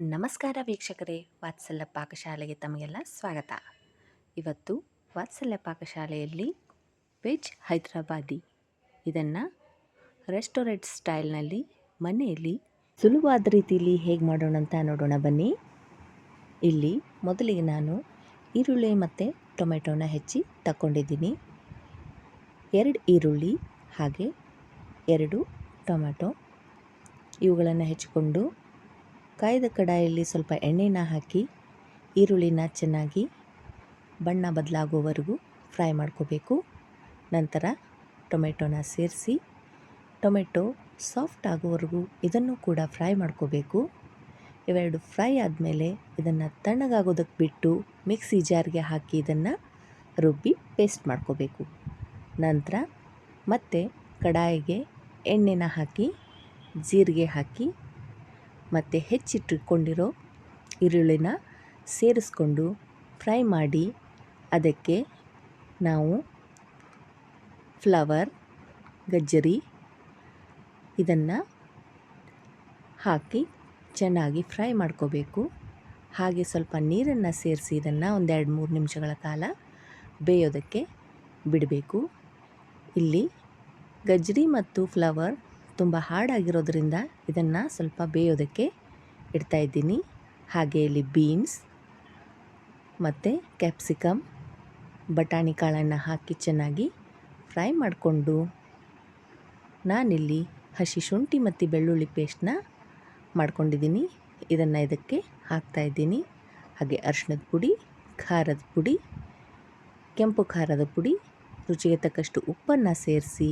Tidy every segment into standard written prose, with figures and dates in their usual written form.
ನಮಸ್ಕಾರ ವೀಕ್ಷಕರೇ, ವಾತ್ಸಲ್ಯ ಪಾಕಶಾಲೆಗೆ ತಮಗೆಲ್ಲ ಸ್ವಾಗತ. ಇವತ್ತು ವಾತ್ಸಲ್ಯ ಪಾಕಶಾಲೆಯಲ್ಲಿ ವೆಜ್ ಹೈದರಾಬಾದಿ ಇದನ್ನು ರೆಸ್ಟೋರೆಂಟ್ ಸ್ಟೈಲ್ನಲ್ಲಿ ಮನೆಯಲ್ಲಿ ಸುಲಭವಾದ ರೀತಿಯಲ್ಲಿ ಹೇಗೆ ಮಾಡೋಣ ಅಂತ ನೋಡೋಣ ಬನ್ನಿ. ಇಲ್ಲಿ ಮೊದಲಿಗೆ ನಾನು ಈರುಳ್ಳಿ ಮತ್ತು ಟೊಮೆಟೊನ ಹೆಚ್ಚಿ ತಗೊಂಡಿದ್ದೀನಿ. 2 ಈರುಳ್ಳಿ ಹಾಗೆ 2 ಟೊಮೆಟೊ ಇವುಗಳನ್ನು ಹೆಚ್ಚಿಕೊಂಡು ಕಾಯ್ದ ಕಡಾಯಲ್ಲಿ ಸ್ವಲ್ಪ ಎಣ್ಣೆನ ಹಾಕಿ ಈರುಳ್ಳಿನ ಚೆನ್ನಾಗಿ ಬಣ್ಣ ಬದಲಾಗುವವರೆಗೂ ಫ್ರೈ ಮಾಡ್ಕೋಬೇಕು. ನಂತರ ಟೊಮೆಟೊನ ಸೇರಿಸಿ ಟೊಮೆಟೊ ಸಾಫ್ಟ್ ಆಗೋವರೆಗೂ ಇದನ್ನು ಕೂಡ ಫ್ರೈ ಮಾಡ್ಕೋಬೇಕು. ಇವೆರಡು ಫ್ರೈ ಆದಮೇಲೆ ಇದನ್ನು ತಣ್ಣಗಾಗೋದಕ್ಕೆ ಬಿಟ್ಟು ಮಿಕ್ಸಿ ಜಾರ್ಗೆ ಹಾಕಿ ಇದನ್ನು ರುಬ್ಬಿ ಪೇಸ್ಟ್ ಮಾಡ್ಕೋಬೇಕು. ನಂತರ ಮತ್ತೆ ಕಡಾಯಿಗೆ ಎಣ್ಣೆನ ಹಾಕಿ ಜೀರಿಗೆ ಹಾಕಿ ಮತ್ತು ಹೆಚ್ಚಿಟ್ಟುಕೊಂಡಿರೋ ಈರುಳ್ಳಿನ ಸೇರಿಸ್ಕೊಂಡು ಫ್ರೈ ಮಾಡಿ ಅದಕ್ಕೆ ನಾವು ಫ್ಲವರ್, ಗಜ್ಜರಿ ಇದನ್ನು ಹಾಕಿ ಚೆನ್ನಾಗಿ ಫ್ರೈ ಮಾಡ್ಕೋಬೇಕು. ಹಾಗೆ ಸ್ವಲ್ಪ ನೀರನ್ನು ಸೇರಿಸಿ ಇದನ್ನು 1-2-3 ನಿಮಿಷಗಳ ಕಾಲ ಬೇಯೋದಕ್ಕೆ ಬಿಡಬೇಕು. ಇಲ್ಲಿ ಗಜ್ಜರಿ ಮತ್ತು ಫ್ಲವರ್ ತುಂಬ ಹಾರ್ಡಾಗಿರೋದ್ರಿಂದ ಇದನ್ನು ಸ್ವಲ್ಪ ಬೇಯೋದಕ್ಕೆ ಇಡ್ತಾಯಿದ್ದೀನಿ. ಹಾಗೆ ಇಲ್ಲಿ ಬೀನ್ಸ್ ಮತ್ತು ಕ್ಯಾಪ್ಸಿಕಮ್, ಬಟಾಣಿ ಕಾಳನ್ನು ಹಾಕಿ ಚೆನ್ನಾಗಿ ಫ್ರೈ ಮಾಡಿಕೊಂಡು ನಾನಿಲ್ಲಿ ಹಸಿ ಶುಂಠಿ ಮತ್ತು ಬೆಳ್ಳುಳ್ಳಿ ಪೇಸ್ಟನ್ನ ಮಾಡ್ಕೊಂಡಿದ್ದೀನಿ. ಇದನ್ನು ಇದಕ್ಕೆ ಹಾಕ್ತಾಯಿದ್ದೀನಿ. ಹಾಗೆ ಅರಿಶಿಣದ ಪುಡಿ, ಖಾರದ ಪುಡಿ, ಕೆಂಪು ಖಾರದ ಪುಡಿ, ರುಚಿಗೆ ತಕ್ಕಷ್ಟು ಉಪ್ಪನ್ನು ಸೇರಿಸಿ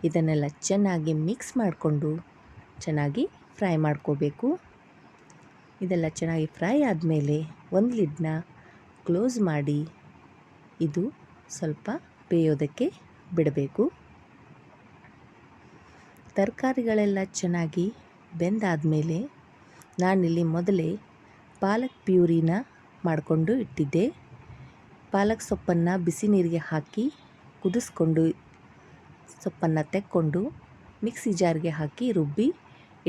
ಇದನ್ನೆಲ್ಲ ಚೆನ್ನಾಗಿ ಮಿಕ್ಸ್ ಮಾಡಿಕೊಂಡು ಚೆನ್ನಾಗಿ ಫ್ರೈ ಮಾಡ್ಕೋಬೇಕು. ಇದೆಲ್ಲ ಚೆನ್ನಾಗಿ ಫ್ರೈ ಆದಮೇಲೆ ಒಂದು ಲಿಡ್ನ ಕ್ಲೋಸ್ ಮಾಡಿ ಇದು ಸ್ವಲ್ಪ ಬೇಯೋದಕ್ಕೆ ಬಿಡಬೇಕು. ತರಕಾರಿಗಳೆಲ್ಲ ಚೆನ್ನಾಗಿ ಬೆಂದಾದಮೇಲೆ ನಾನಿಲ್ಲಿ ಮೊದಲೇ ಪಾಲಕ್ ಪ್ಯೂರಿನ ಮಾಡಿಕೊಂಡು ಇಟ್ಟಿದ್ದೆ. ಪಾಲಕ್ ಸೊಪ್ಪನ್ನು ಬಿಸಿ ನೀರಿಗೆ ಹಾಕಿ ಕುದಿಸ್ಕೊಂಡು ಸೊಪ್ಪನ್ನು ತೆಕ್ಕೊಂಡು ಮಿಕ್ಸಿ ಜಾರ್ಗೆ ಹಾಕಿ ರುಬ್ಬಿ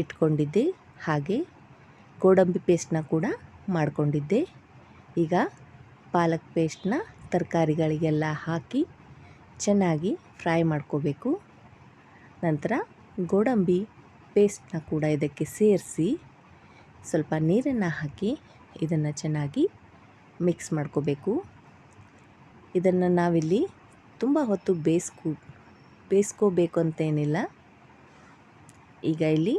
ಇಟ್ಕೊಂಡಿದ್ದೆ. ಹಾಗೆ ಗೋಡಂಬಿ ಪೇಸ್ಟನ್ನ ಕೂಡ ಮಾಡಿಕೊಂಡಿದ್ದೆ. ಈಗ ಪಾಲಕ್ ಪೇಸ್ಟನ್ನ ತರಕಾರಿಗಳಿಗೆಲ್ಲ ಹಾಕಿ ಚೆನ್ನಾಗಿ ಫ್ರೈ ಮಾಡ್ಕೋಬೇಕು. ನಂತರ ಗೋಡಂಬಿ ಪೇಸ್ಟನ್ನ ಕೂಡ ಇದಕ್ಕೆ ಸೇರಿಸಿ ಸ್ವಲ್ಪ ನೀರನ್ನು ಹಾಕಿ ಇದನ್ನು ಚೆನ್ನಾಗಿ ಮಿಕ್ಸ್ ಮಾಡ್ಕೋಬೇಕು. ಇದನ್ನು ನಾವಿಲ್ಲಿ ತುಂಬ ಹೊತ್ತು ಬೇಯಿಸ್ಕೋಬೇಕು ಅಂತೇನಿಲ್ಲ. ಈಗ ಇಲ್ಲಿ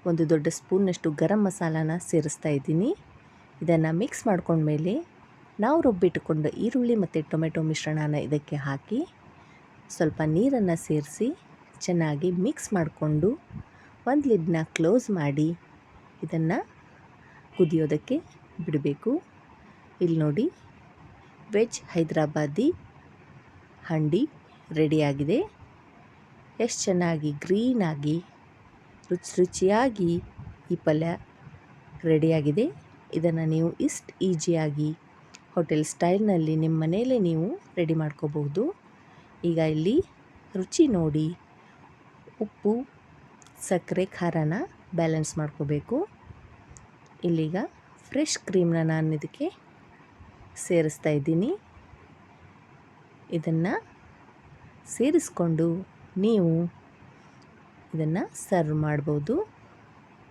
1 ದೊಡ್ಡ ಸ್ಪೂನ್ನಷ್ಟು ಗರಂ ಮಸಾಲಾನ ಸೇರಿಸ್ತಾ ಇದ್ದೀನಿ. ಇದನ್ನು ಮಿಕ್ಸ್ ಮಾಡ್ಕೊಂಡ್ಮೇಲೆ ನಾವು ರುಬ್ಬಿಟ್ಟುಕೊಂಡ ಈರುಳ್ಳಿ ಮತ್ತು ಟೊಮೆಟೊ ಮಿಶ್ರಣನ ಇದಕ್ಕೆ ಹಾಕಿ ಸ್ವಲ್ಪ ನೀರನ್ನು ಸೇರಿಸಿ ಚೆನ್ನಾಗಿ ಮಿಕ್ಸ್ ಮಾಡಿಕೊಂಡು ಒಂದು ಲಿಡ್ನ ಕ್ಲೋಸ್ ಮಾಡಿ ಇದನ್ನು ಕುದಿಯೋದಕ್ಕೆ ಬಿಡಬೇಕು. ಇಲ್ಲಿ ನೋಡಿ, ವೆಜ್ ಹೈದರಾಬಾದಿ ಹಂಡಿ ರೆಡಿಯಾಗಿದೆ. ಎಷ್ಟು ಚೆನ್ನಾಗಿ ಗ್ರೀನಾಗಿ ರುಚಿಯಾಗಿ ಈ ಪಲ್ಯ ರೆಡಿಯಾಗಿದೆ. ಇದನ್ನು ನೀವು ಇಷ್ಟು ಈಸಿಯಾಗಿ ಹೋಟೆಲ್ ಸ್ಟೈಲ್ನಲ್ಲಿ ನಿಮ್ಮ ಮನೆಯಲ್ಲೇ ನೀವು ರೆಡಿ ಮಾಡ್ಕೋಬಹುದು. ಈಗ ಇಲ್ಲಿ ರುಚಿ ನೋಡಿ ಉಪ್ಪು, ಸಕ್ಕರೆ, ಖಾರನ ಬ್ಯಾಲೆನ್ಸ್ ಮಾಡ್ಕೋಬೇಕು. ಇಲ್ಲೀಗ ಫ್ರೆಶ್ ಕ್ರೀಮ್ನ ನಾನು ಇದಕ್ಕೆ ಸೇರಿಸ್ತಾ ಇದ್ದೀನಿ. ಇದನ್ನು ಸೇರಿಸ್ಕೊಂಡು ನೀವು ಇದನ್ನು ಸರ್ವ್ ಮಾಡ್ಬೋದು.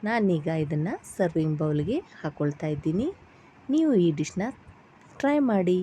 ನಾನೀಗ ಇದನ್ನು ಸರ್ವಿಂಗ್ ಬೌಲ್ಗೆ ಹಾಕ್ಕೊಳ್ತಾ ಇದ್ದೀನಿ. ನೀವು ಈ ಡಿಶ್ನ ಟ್ರೈ ಮಾಡಿ.